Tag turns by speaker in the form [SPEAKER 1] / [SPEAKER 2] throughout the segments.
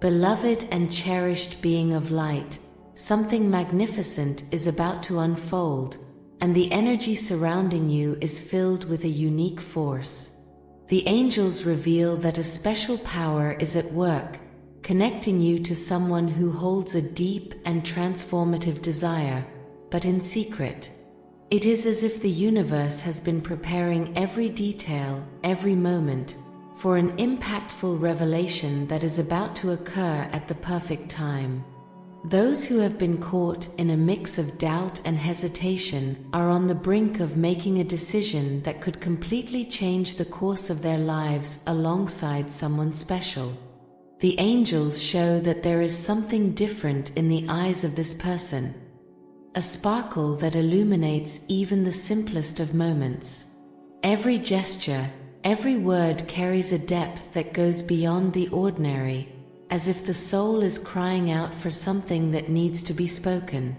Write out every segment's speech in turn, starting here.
[SPEAKER 1] Beloved and cherished being of light, something magnificent is about to unfold, and the energy surrounding you is filled with a unique force. The angels reveal that a special power is at work, connecting you to someone who holds a deep and transformative desire, but in secret. It is as if the universe has been preparing every detail, every moment, for an impactful revelation that is about to occur at the perfect time. Those who have been caught in a mix of doubt and hesitation are on the brink of making a decision that could completely change the course of their lives alongside someone special. The angels show that there is something different in the eyes of this person, a sparkle that illuminates even the simplest of moments. Every gesture, every word carries a depth that goes beyond the ordinary, as if the soul is crying out for something that needs to be spoken.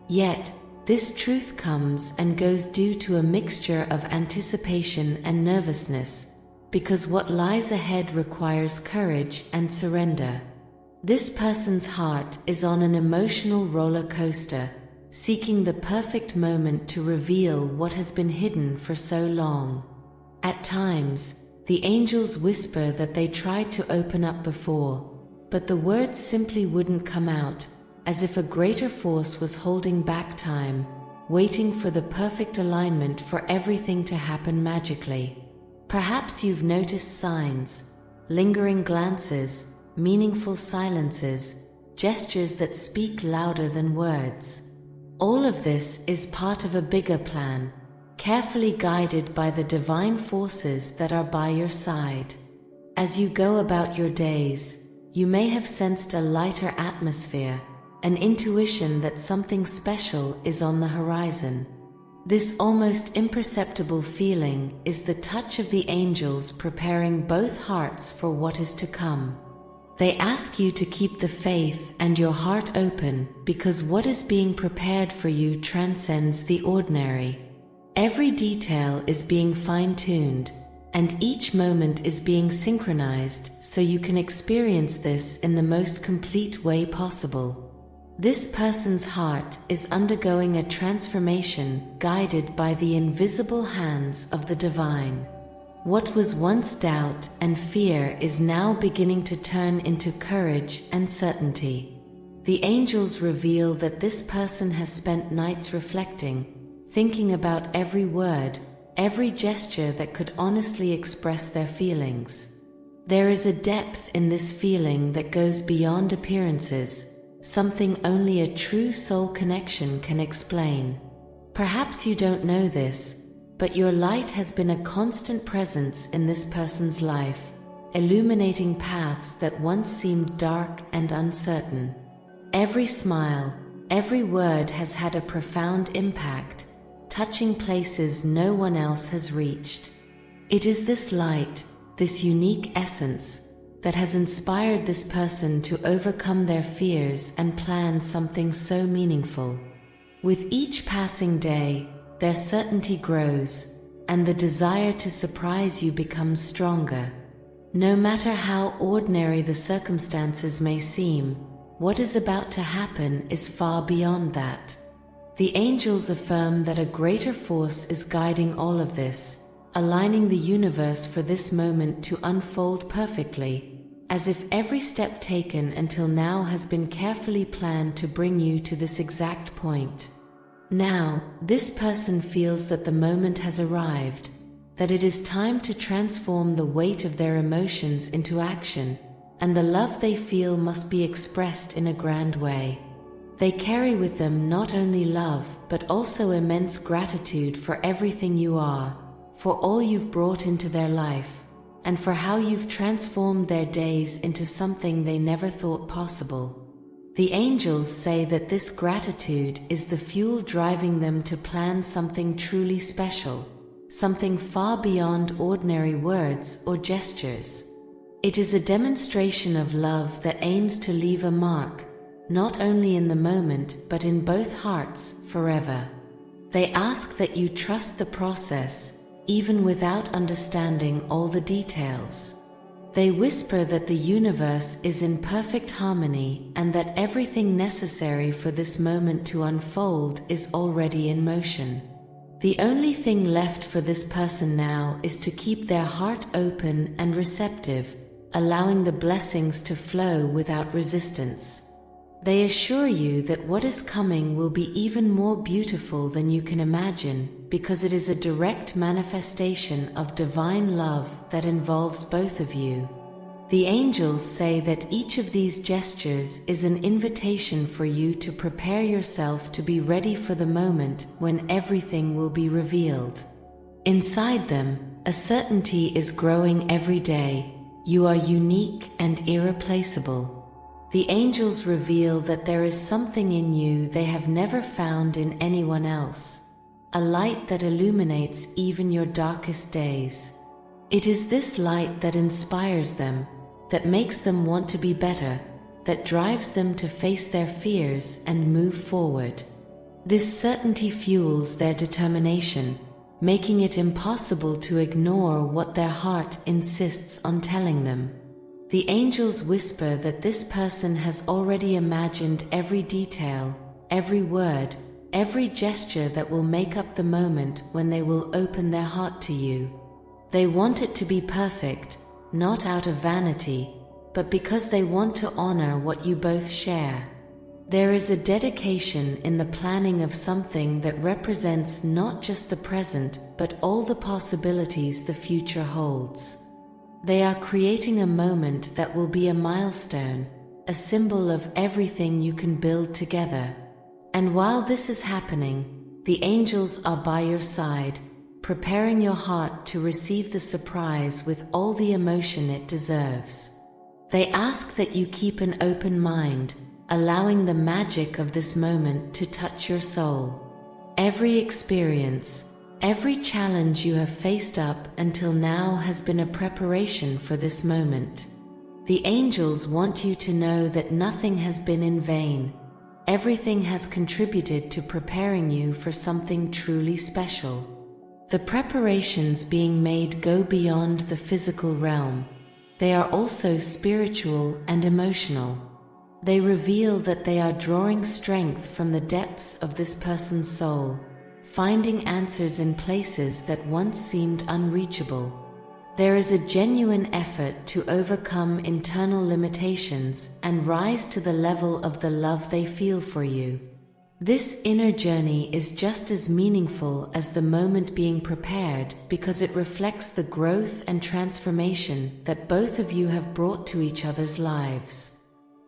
[SPEAKER 1] Yet, this truth comes and goes due to a mixture of anticipation and nervousness, because what lies ahead requires courage and surrender. This person's heart is on an emotional roller coaster, seeking the perfect moment to reveal what has been hidden for so long. At times, the angels whisper that they tried to open up before, but the words simply wouldn't come out, as if a greater force was holding back time, waiting for the perfect alignment for everything to happen magically. Perhaps you've noticed signs, lingering glances, meaningful silences, gestures that speak louder than words. All of this is part of a bigger plan, carefully guided by the divine forces that are by your side. As you go about your days, you may have sensed a lighter atmosphere, an intuition that something special is on the horizon. This almost imperceptible feeling is the touch of the angels preparing both hearts for what is to come. They ask you to keep the faith and your heart open, because what is being prepared for you transcends the ordinary. Every detail is being fine-tuned, and each moment is being synchronized so you can experience this in the most complete way possible. This person's heart is undergoing a transformation guided by the invisible hands of the divine. What was once doubt and fear is now beginning to turn into courage and certainty. The angels reveal that this person has spent nights reflecting, thinking about every word, every gesture that could honestly express their feelings. There is a depth in this feeling that goes beyond appearances, something only a true soul connection can explain. Perhaps you don't know this, but your light has been a constant presence in this person's life, illuminating paths that once seemed dark and uncertain. Every smile, every word has had a profound impact, touching places no one else has reached. It is this light, this unique essence, that has inspired this person to overcome their fears and plan something so meaningful. With each passing day, their certainty grows, and the desire to surprise you becomes stronger. No matter how ordinary the circumstances may seem, what is about to happen is far beyond that. The angels affirm that a greater force is guiding all of this, aligning the universe for this moment to unfold perfectly, as if every step taken until now has been carefully planned to bring you to this exact point. Now, this person feels that the moment has arrived, that it is time to transform the weight of their emotions into action, and the love they feel must be expressed in a grand way. They carry with them not only love, but also immense gratitude for everything you are, for all you've brought into their life, and for how you've transformed their days into something they never thought possible. The angels say that this gratitude is the fuel driving them to plan something truly special, something far beyond ordinary words or gestures. It is a demonstration of love that aims to leave a mark, not only in the moment but in both hearts forever. They ask that you trust the process, even without understanding all the details. They whisper that the universe is in perfect harmony and that everything necessary for this moment to unfold is already in motion. The only thing left for this person now is to keep their heart open and receptive, allowing the blessings to flow without resistance. They assure you that what is coming will be even more beautiful than you can imagine, because it is a direct manifestation of divine love that involves both of you. The angels say that each of these gestures is an invitation for you to prepare yourself to be ready for the moment when everything will be revealed. Inside them, a certainty is growing every day. You are unique and irreplaceable. The angels reveal that there is something in you they have never found in anyone else, a light that illuminates even your darkest days. It is this light that inspires them, that makes them want to be better, that drives them to face their fears and move forward. This certainty fuels their determination, making it impossible to ignore what their heart insists on telling them. The angels whisper that this person has already imagined every detail, every word, every gesture that will make up the moment when they will open their heart to you. They want it to be perfect, not out of vanity, but because they want to honor what you both share. There is a dedication in the planning of something that represents not just the present, but all the possibilities the future holds. They are creating a moment that will be a milestone, a symbol of everything you can build together. And while this is happening, the angels are by your side, preparing your heart to receive the surprise with all the emotion it deserves. They ask that you keep an open mind, allowing the magic of this moment to touch your soul. Every experience, every challenge you have faced up until now has been a preparation for this moment. The angels want you to know that nothing has been in vain. Everything has contributed to preparing you for something truly special. The preparations being made go beyond the physical realm. They are also spiritual and emotional. They reveal that they are drawing strength from the depths of this person's soul, finding answers in places that once seemed unreachable. There is a genuine effort to overcome internal limitations and rise to the level of the love they feel for you. This inner journey is just as meaningful as the moment being prepared because it reflects the growth and transformation that both of you have brought to each other's lives.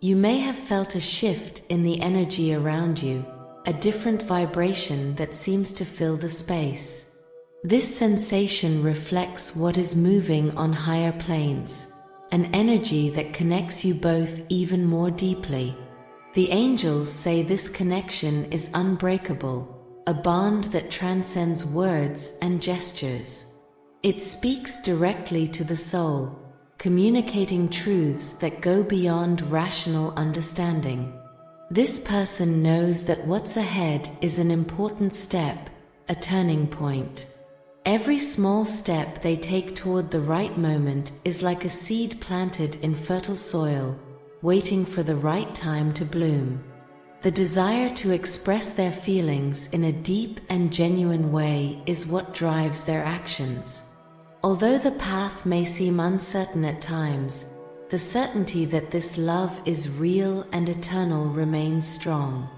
[SPEAKER 1] You may have felt a shift in the energy around you, a different vibration that seems to fill the space. This sensation reflects what is moving on higher planes, an energy that connects you both even more deeply. The angels say this connection is unbreakable, a bond that transcends words and gestures. It speaks directly to the soul, communicating truths that go beyond rational understanding. This person knows that what's ahead is an important step, a turning point. Every small step they take toward the right moment is like a seed planted in fertile soil, waiting for the right time to bloom. The desire to express their feelings in a deep and genuine way is what drives their actions. Although the path may seem uncertain at times, the certainty that this love is real and eternal remains strong.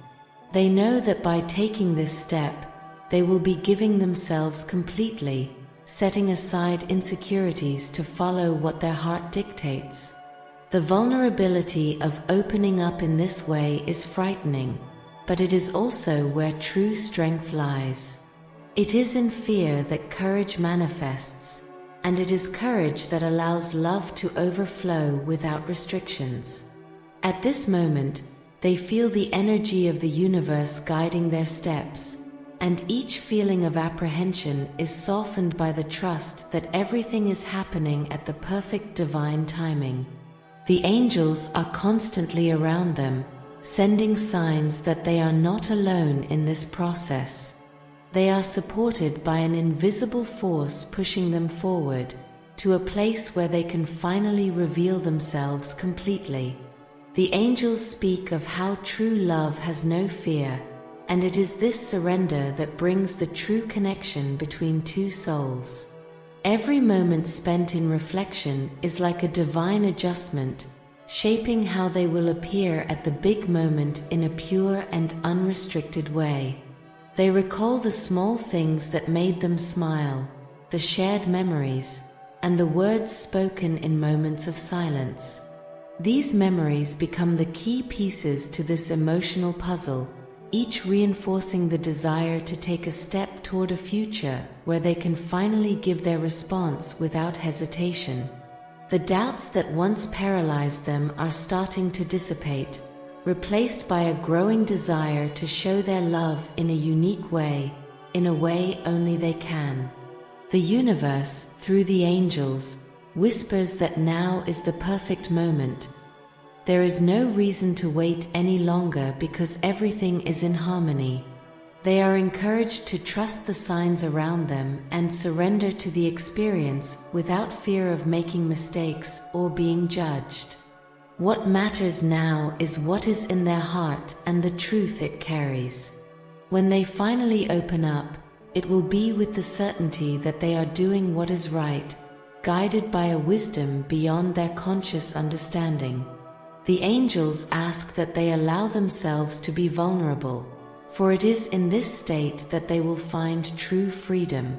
[SPEAKER 1] They know that by taking this step, they will be giving themselves completely, setting aside insecurities to follow what their heart dictates. The vulnerability of opening up in this way is frightening, but it is also where true strength lies. It is in fear that courage manifests, and it is courage that allows love to overflow without restrictions. At this moment, they feel the energy of the universe guiding their steps, and each feeling of apprehension is softened by the trust that everything is happening at the perfect divine timing. The angels are constantly around them, sending signs that they are not alone in this process. They are supported by an invisible force pushing them forward, to a place where they can finally reveal themselves completely. The angels speak of how true love has no fear, and it is this surrender that brings the true connection between two souls. Every moment spent in reflection is like a divine adjustment, shaping how they will appear at the big moment in a pure and unrestricted way. They recall the small things that made them smile, the shared memories, and the words spoken in moments of silence. These memories become the key pieces to this emotional puzzle, each reinforcing the desire to take a step toward a future where they can finally give their response without hesitation. The doubts that once paralyzed them are starting to dissipate, replaced by a growing desire to show their love in a unique way, in a way only they can. The universe, through the angels, whispers that now is the perfect moment. There is no reason to wait any longer because everything is in harmony. They are encouraged to trust the signs around them and surrender to the experience without fear of making mistakes or being judged. What matters now is what is in their heart and the truth it carries. When they finally open up, it will be with the certainty that they are doing what is right, guided by a wisdom beyond their conscious understanding. The angels ask that they allow themselves to be vulnerable, for it is in this state that they will find true freedom.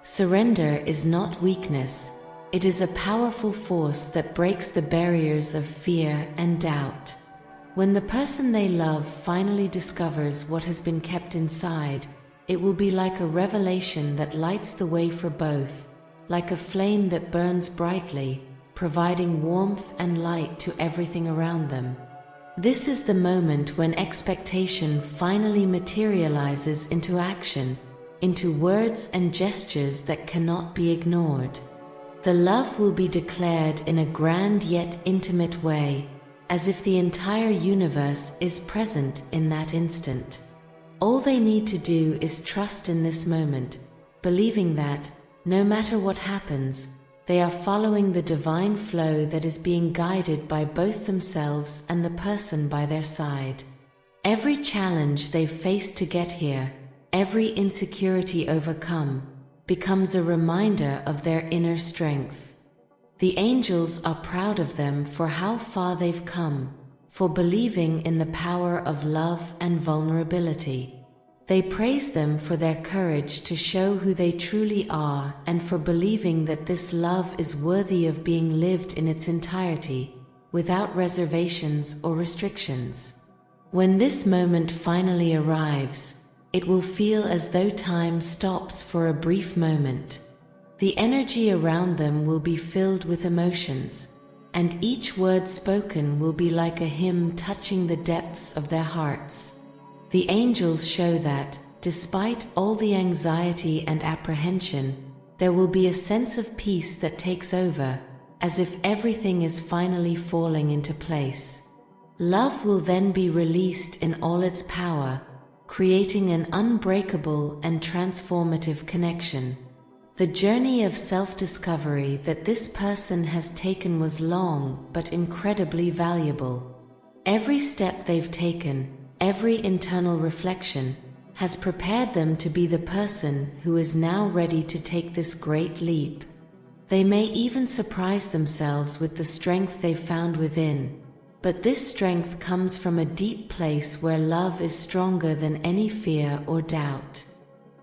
[SPEAKER 1] Surrender is not weakness, it is a powerful force that breaks the barriers of fear and doubt. When the person they love finally discovers what has been kept inside, it will be like a revelation that lights the way for both, like a flame that burns brightly, providing warmth and light to everything around them. This is the moment when expectation finally materializes into action, into words and gestures that cannot be ignored. The love will be declared in a grand yet intimate way, as if the entire universe is present in that instant. All they need to do is trust in this moment, believing that, no matter what happens, they are following the divine flow that is being guided by both themselves and the person by their side. Every challenge they've faced to get here, every insecurity overcome, becomes a reminder of their inner strength. The angels are proud of them for how far they've come, for believing in the power of love and vulnerability. They praise them for their courage to show who they truly are and for believing that this love is worthy of being lived in its entirety, without reservations or restrictions. When this moment finally arrives, it will feel as though time stops for a brief moment. The energy around them will be filled with emotions, and each word spoken will be like a hymn touching the depths of their hearts. The angels show that, despite all the anxiety and apprehension, there will be a sense of peace that takes over, as if everything is finally falling into place. Love will then be released in all its power, creating an unbreakable and transformative connection. The journey of self-discovery that this person has taken was long but incredibly valuable. Every step they've taken, every internal reflection, has prepared them to be the person who is now ready to take this great leap. They may even surprise themselves with the strength they've found within, but this strength comes from a deep place where love is stronger than any fear or doubt.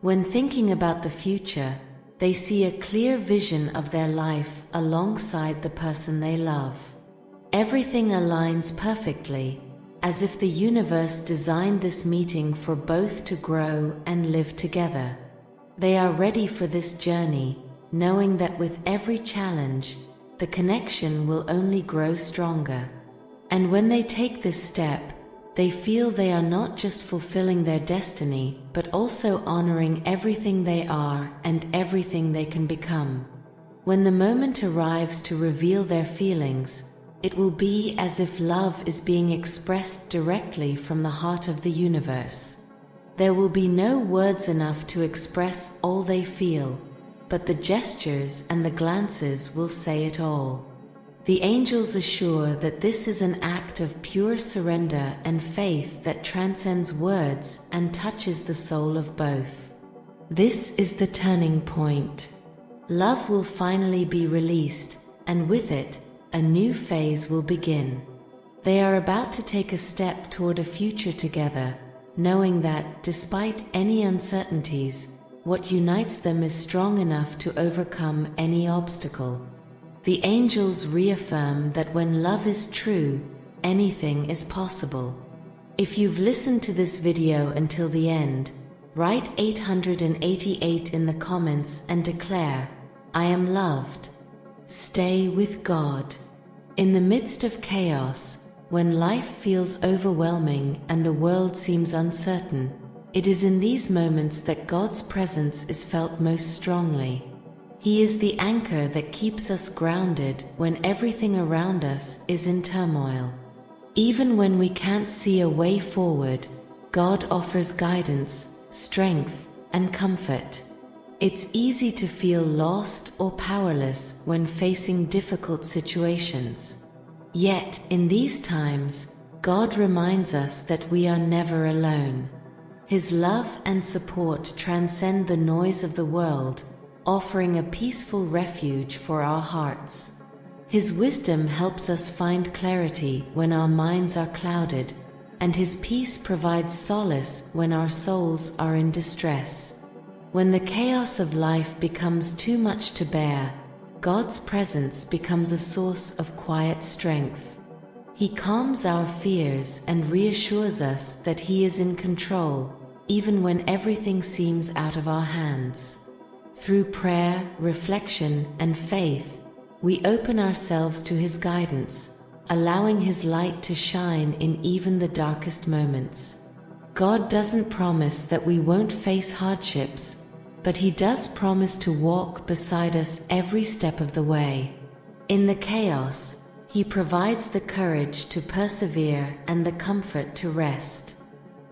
[SPEAKER 1] When thinking about the future, they see a clear vision of their life alongside the person they love. Everything aligns perfectly, as if the universe designed this meeting for both to grow and live together. They are ready for this journey, knowing that with every challenge, the connection will only grow stronger. And when they take this step, they feel they are not just fulfilling their destiny, but also honoring everything they are and everything they can become. When the moment arrives to reveal their feelings, it will be as if love is being expressed directly from the heart of the universe. There will be no words enough to express all they feel. but the gestures and the glances will say it all. The angels assure that this is an act of pure surrender and faith that transcends words and touches the soul of both. This is the turning point. Love will finally be released, and with it, a new phase will begin. They are about to take a step toward a future together, knowing that, despite any uncertainties, what unites them is strong enough to overcome any obstacle. The angels reaffirm that when love is true, anything is possible. If you've listened to this video until the end, write 888 in the comments and declare, "I am loved." Stay with God. In the midst of chaos, when life feels overwhelming and the world seems uncertain, it is in these moments that God's presence is felt most strongly. He is the anchor that keeps us grounded when everything around us is in turmoil. Even when we can't see a way forward, God offers guidance, strength, and comfort. It's easy to feel lost or powerless when facing difficult situations. Yet, in these times, God reminds us that we are never alone. His love and support transcend the noise of the world, offering a peaceful refuge for our hearts. His wisdom helps us find clarity when our minds are clouded, and His peace provides solace when our souls are in distress. When the chaos of life becomes too much to bear, God's presence becomes a source of quiet strength. He calms our fears and reassures us that He is in control, even when everything seems out of our hands. Through prayer, reflection, and faith, we open ourselves to His guidance, allowing His light to shine in even the darkest moments. God doesn't promise that we won't face hardships, but He does promise to walk beside us every step of the way. In the chaos, He provides the courage to persevere and the comfort to rest.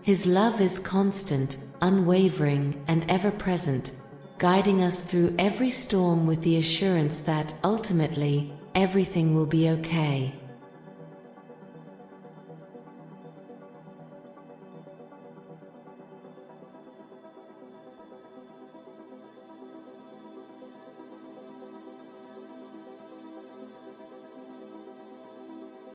[SPEAKER 1] His love is constant, unwavering, and ever-present, guiding us through every storm with the assurance that, ultimately, everything will be okay.